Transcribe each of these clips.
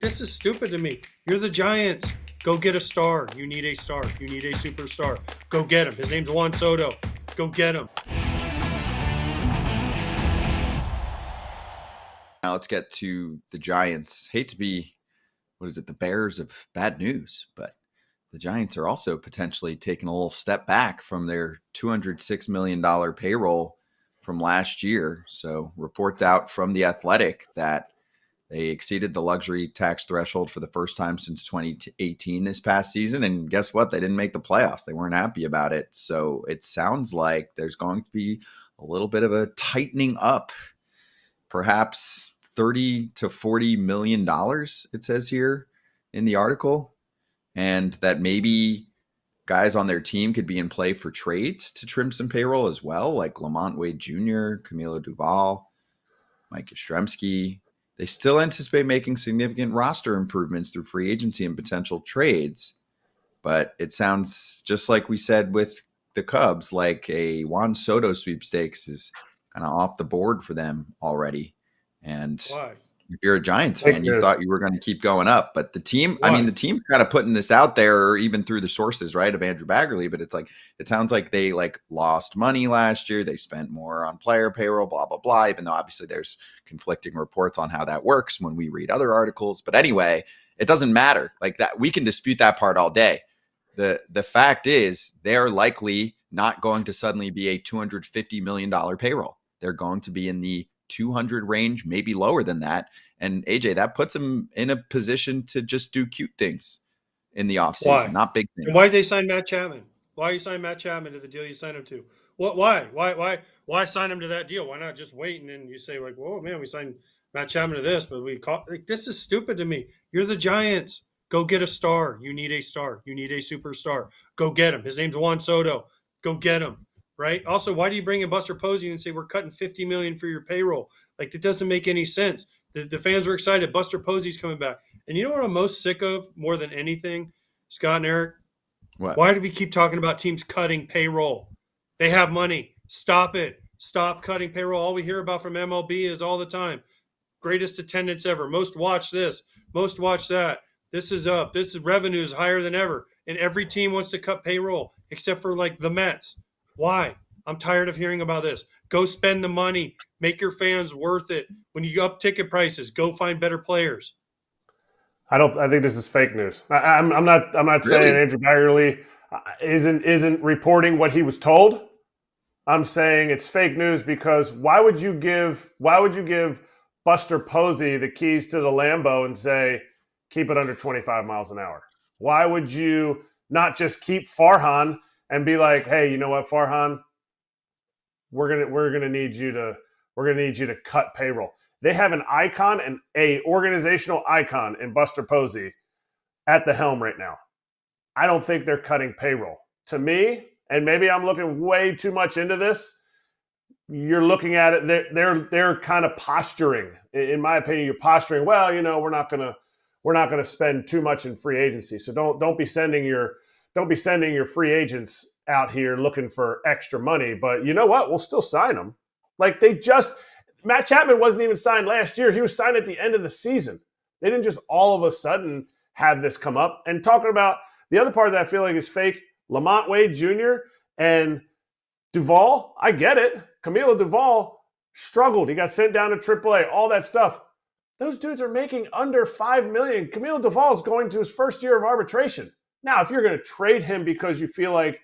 This is stupid to me. You're the Giants. Go get a star. You need a star. You need a superstar. Go get him. His name's Juan Soto. Go get him. Now let's get to the Giants. Hate to be, what is it, the bearers of bad news, but the Giants are also potentially taking a little step back from their $206 million payroll from last year. So reports out from The Athletic that they exceeded the luxury tax threshold for the first time since 2018 this past season. And guess what? They didn't make the playoffs. They weren't happy about it. So it sounds like there's going to be a little bit of a tightening up, perhaps 30 to $40 million, it says here in the article. And that maybe guys on their team could be in play for trades to trim some payroll as well, like Lamont Wade Jr., Camilo Duval, Mike Yastrzemski. They still anticipate making significant roster improvements through free agency and potential trades. But it sounds just like we said with the Cubs, like a Juan Soto sweepstakes is kind of off the board for them already. And Why? if you're a Giants fan, you thought you were going to keep going up. But the team, Why? the team's kind of putting this out there, even through the sources, right, of Andrew Baggerly. But it's like, it sounds like they lost money last year. They spent more on player payroll, blah, blah, blah, even though obviously there's conflicting reports on how that works when we read other articles. But anyway, it doesn't matter. Like that, we can dispute that part all day. The fact is they're likely not going to suddenly be a $250 million payroll. They're going to be in the 200 range, maybe lower than that. And AJ, that puts them in a position to just do cute things in the offseason, not big things. And why did they sign Matt Chapman? Why you sign Matt Chapman to the deal you signed him to? What? Why sign him to that deal? Why not just wait and then you say like, "Whoa, man, we signed Matt Chapman to this, but we caught like this is stupid to me." You're the Giants. Go get a star. You need a star. You need a superstar. Go get him. His name's Juan Soto. Go get him. Right. Also, why do you bring in Buster Posey and say we're cutting $50 million for your payroll? Like that doesn't make any sense. The fans were excited. Buster Posey's coming back. And you know what I'm most sick of more than anything, Scott and Eric? What? Why do we keep talking about teams cutting payroll? They have money. Stop it. Stop cutting payroll. All we hear about from MLB is all the time. Greatest attendance ever. Most watch this. Most watch that. This is up. This is revenue is higher than ever. And every team wants to cut payroll except for like the Mets. Why? I'm tired of hearing about this. Go spend the money. Make your fans worth it. When you up ticket prices, go find better players. I think this is fake news. I'm not saying Really? Andrew Baggerly isn't reporting what he was told. I'm saying it's fake news because why would you give Buster Posey the keys to the Lambo and say keep it under 25 miles an hour? Why would you not just keep Farhan and be like, hey, you know what, Farhan, we're gonna need you to cut payroll. They have an icon and a organizational icon in Buster Posey at the helm right now. I don't think they're cutting payroll. To me, and maybe I'm looking way too much into this, you're looking at it, they're kind of posturing. In my opinion, you're posturing, well, you know, we're not gonna spend too much in free agency. So don't be sending your free agents out here looking for extra money. But you know what? We'll still sign them. Like Matt Chapman wasn't even signed last year. He was signed at the end of the season. They didn't just all of a sudden have this come up. And talking about the other part that I feel like is fake, Lamont Wade Jr. and Duval, I get it. Camilo Duval struggled. He got sent down to AAA, all that stuff. Those dudes are making under $5 million. Camilo Duval is going to his first year of arbitration. Now, if you're going to trade him because you feel like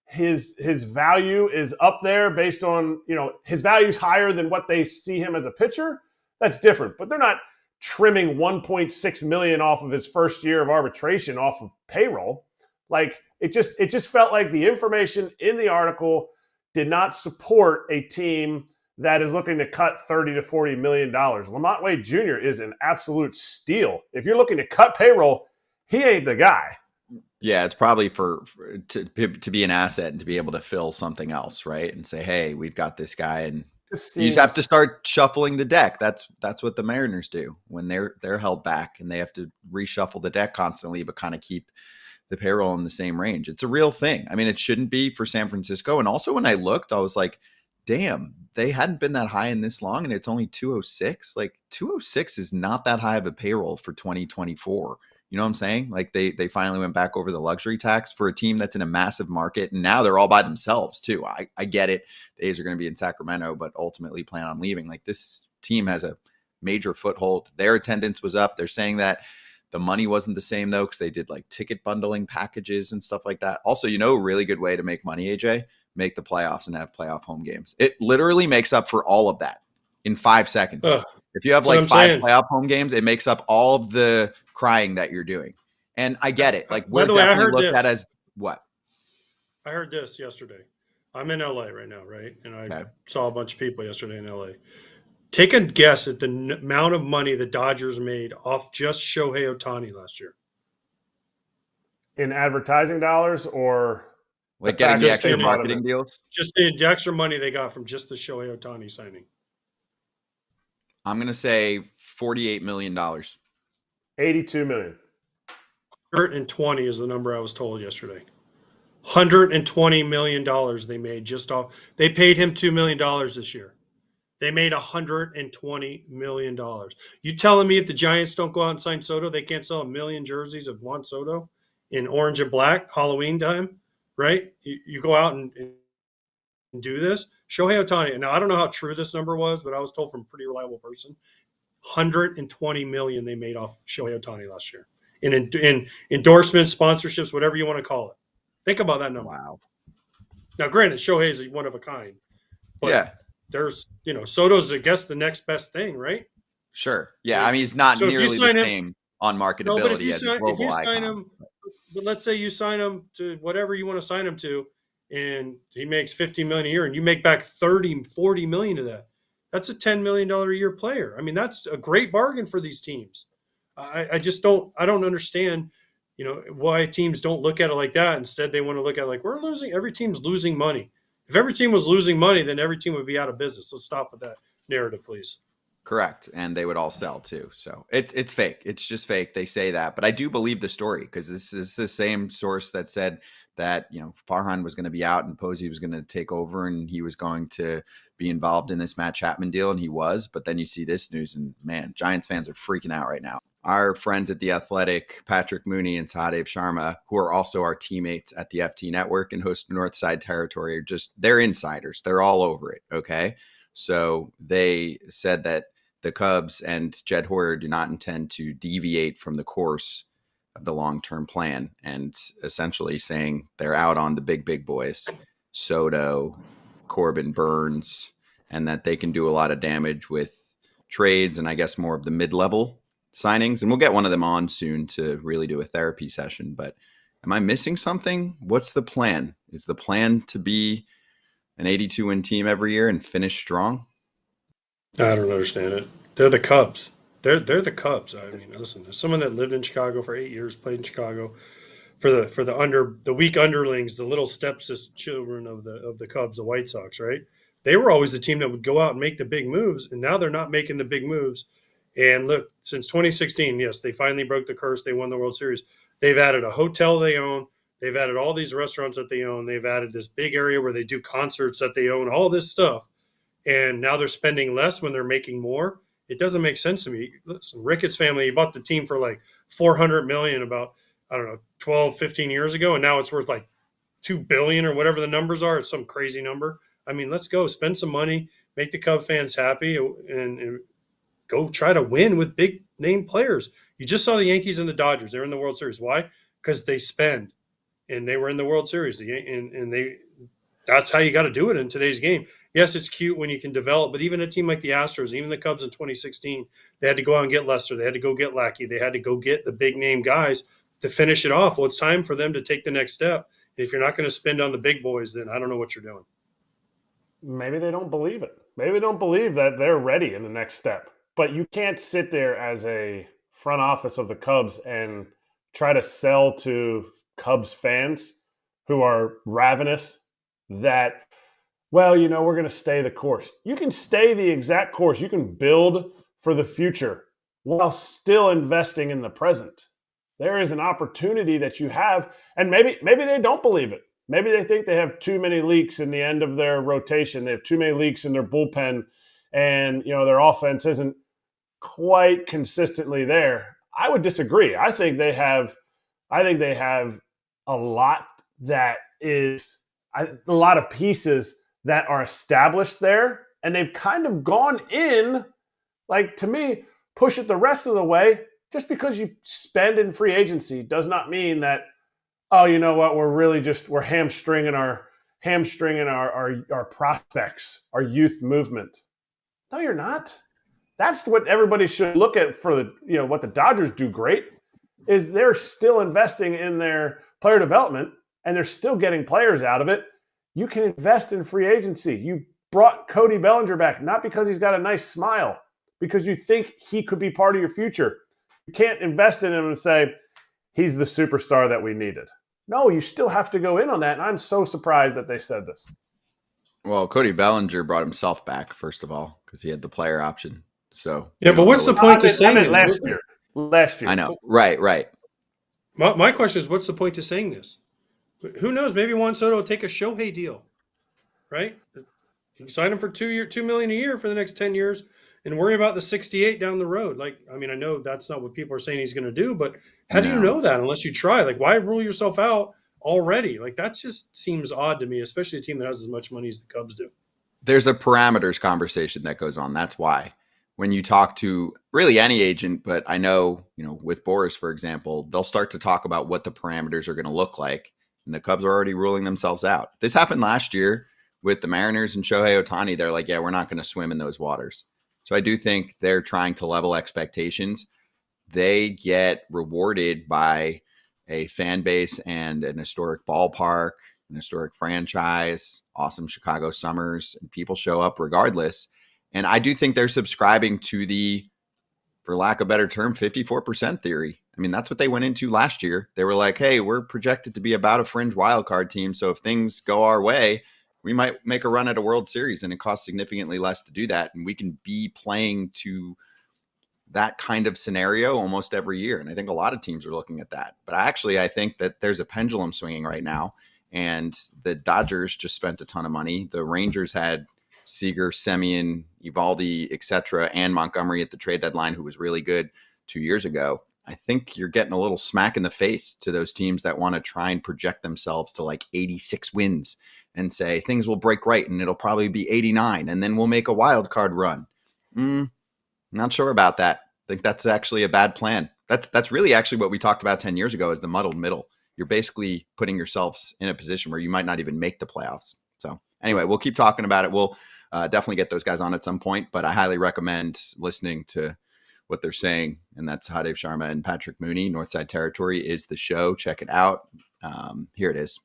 his value is up there based on, you know, his value is higher than what they see him as a pitcher, that's different. But they're not trimming $1.6 million off of his first year of arbitration off of payroll. Like it just felt like the information in the article did not support a team that is looking to cut $30 to $40 million. Lamont Wade Jr. is an absolute steal. If you're looking to cut payroll, he ain't the guy. Yeah, it's probably to be an asset and to be able to fill something else, right? And say, hey, we've got this guy, and you just have to start shuffling the deck. That's what the Mariners do when they're held back and they have to reshuffle the deck constantly, but kind of keep the payroll in the same range. It's a real thing. I mean, it shouldn't be for San Francisco. And also when I looked, I was like, damn, they hadn't been that high in this long, and it's only 206. Like 206 is not that high of a payroll for 2024. You know what I'm saying? Like they finally went back over the luxury tax for a team that's in a massive market, and now they're all by themselves too. I get it. The A's are going to be in Sacramento, but ultimately plan on leaving. Like this team has a major foothold. Their attendance was up. They're saying that the money wasn't the same though, because they did like ticket bundling packages and stuff like that. Also, a really good way to make money, AJ, make the playoffs and have playoff home games. It literally makes up for all of that in 5 seconds. If you have like 5 playoff home games, it makes up all of the crying that you're doing. And I get it. Like we're definitely looked at as what? I heard this yesterday. I'm in LA right now, right? And I saw a bunch of people yesterday in LA. Take a guess at the amount of money the Dodgers made off just Shohei Ohtani last year. In advertising dollars, or like getting the extra marketing deals? Just the extra money they got from just the Shohei Ohtani signing. I'm going to say $48 million. $82 million. 120 is the number I was told yesterday. $120 million they made just off. They paid him $2 million this year. They made $120 million. You telling me if the Giants don't go out and sign Soto, they can't sell 1 million jerseys of Juan Soto in orange and black Halloween time, right? You go out and do this. Shohei Ohtani. Now I don't know how true this number was, but I was told from a pretty reliable person. 120 million they made off Shohei Ohtani last year in endorsements, sponsorships, whatever you want to call it. Think about that number. Wow. Now, granted, Shohei is one of a kind, but there's Soto's I guess the next best thing, right? Sure. Yeah, I mean he's not nearly the same on marketability. No, but if you sign icon. Him, but let's say you sign him to whatever you want to sign him to, and he makes $50 million a year, and you make back 30, 40 million of that. That's a $10 million a year player. I mean, that's a great bargain for these teams. I just don't understand, why teams don't look at it like that. Instead, they want to look at it like we're losing. Every team's losing money. If every team was losing money, then every team would be out of business. Let's stop with that narrative, please. Correct. And they would all sell too. So it's fake. It's just fake. They say that, but I do believe the story because this is the same source that said that, Farhan was going to be out and Posey was going to take over and he was going to be involved in this Matt Chapman deal. And he was, but then you see this news and man, Giants fans are freaking out right now. Our friends at The Athletic, Patrick Mooney and Sahadev Sharma, who are also our teammates at the FT Network and host Northside Territory, they're insiders. They're all over it. Okay. So they said that the Cubs and Jed Hoyer do not intend to deviate from the course of the long-term plan and essentially saying they're out on the big boys, Soto, Corbin Burnes, and that they can do a lot of damage with trades and I guess more of the mid-level signings. And we'll get one of them on soon to really do a therapy session. But am I missing something? What's the plan? Is the plan to be an 82-win team every year and finish strong? I don't understand it. They're the Cubs. They're the Cubs. I mean, listen, there's someone that lived in Chicago for 8 years, played in Chicago for the weak underlings, the little stepchildren of the Cubs, the White Sox, right? They were always the team that would go out and make the big moves, and now they're not making the big moves. And look, since 2016, yes, they finally broke the curse. They won the World Series. They've added a hotel they own. They've added all these restaurants that they own. They've added this big area where they do concerts that they own, all this stuff. And now they're spending less when they're making more. It doesn't make sense to me. Listen, Ricketts family, he bought the team for like $400 million about, 12, 15 years ago. And now it's worth like $2 billion or whatever the numbers are. It's some crazy number. I mean, let's go spend some money, make the Cub fans happy and go try to win with big name players. You just saw the Yankees and the Dodgers. They're in the World Series. Why? Because they spend and they were in the World Series. That's how you got to do it in today's game. Yes, it's cute when you can develop, but even a team like the Astros, even the Cubs in 2016, they had to go out and get Lester. They had to go get Lackey. They had to go get the big name guys to finish it off. Well, it's time for them to take the next step. And if you're not going to spend on the big boys, then I don't know what you're doing. Maybe they don't believe it. Maybe they don't believe that they're ready in the next step. But you can't sit there as a front office of the Cubs and try to sell to Cubs fans who are ravenous that, well, we're going to stay the course. You can stay the exact course. You can build for the future while still investing in the present. There is an opportunity that you have, and maybe they don't believe it. Maybe they think they have too many leaks in the end of their rotation. They have too many leaks in their bullpen, and their offense isn't quite consistently there. I would disagree. I think they have a lot that is a lot of pieces that are established there, and they've kind of gone in, like, to me, push it the rest of the way. Just because you spend in free agency does not mean that, oh, you know what, we're hamstringing our prospects, our youth movement. No, you're not. That's what everybody should look at for what the Dodgers do great is they're still investing in their player development and they're still getting players out of it. You can invest in free agency. You brought Cody Bellinger back, not because he's got a nice smile, because you think he could be part of your future. You can't invest in him and say, he's the superstar that we needed. No, you still have to go in on that. And I'm so surprised that they said this. Well, Cody Bellinger brought himself back, first of all, because he had the player option. So yeah, but what's the point to saying this? Last year. I know. Right. My question is, what's the point to saying this? Who knows? Maybe Juan Soto will take a Shohei deal, right? You can sign him for $2 million a year for the next 10 years and worry about the 68 down the road. Like, I mean, I know that's not what people are saying he's going to do, but how do you know that unless you try? Like, why rule yourself out already? Like, that just seems odd to me, especially a team that has as much money as the Cubs do. There's a parameters conversation that goes on. That's why when you talk to really any agent, but I know, with Boris, for example, they'll start to talk about what the parameters are going to look like. And the Cubs are already ruling themselves out. This happened last year with the Mariners and Shohei Ohtani. They're like, yeah, we're not going to swim in those waters. So I do think they're trying to level expectations. They get rewarded by a fan base and an historic ballpark, an historic franchise, awesome Chicago summers, and people show up regardless. And I do think they're subscribing to the, for lack of a better term, 54% theory. I mean, that's what they went into last year. They were like, hey, we're projected to be about a fringe wildcard team. So if things go our way, we might make a run at a World Series, and it costs significantly less to do that. And we can be playing to that kind of scenario almost every year. And I think a lot of teams are looking at that. But I think that there's a pendulum swinging right now. And the Dodgers just spent a ton of money. The Rangers had Seager, Semien, Eovaldi, etc., and Montgomery at the trade deadline, who was really good 2 years ago. I think you're getting a little smack in the face to those teams that want to try and project themselves to like 86 wins and say things will break right and it'll probably be 89 and then we'll make a wild card run. Not sure about that. I think that's actually a bad plan. That's really actually what we talked about 10 years ago as the muddled middle. You're basically putting yourselves in a position where you might not even make the playoffs. So anyway, we'll keep talking about it. We'll definitely get those guys on at some point, but I highly recommend listening to what they're saying. And that's Hadev Sharma and Patrick Mooney. Northside Territory is the show. Check it out. Here it is.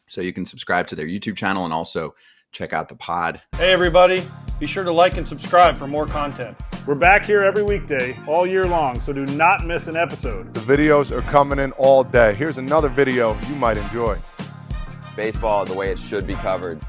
So you can subscribe to their YouTube channel and also check out the pod. Hey, everybody. Be sure to like and subscribe for more content. We're back here every weekday, all year long, so do not miss an episode. The videos are coming in all day. Here's another video you might enjoy. Baseball the way it should be covered.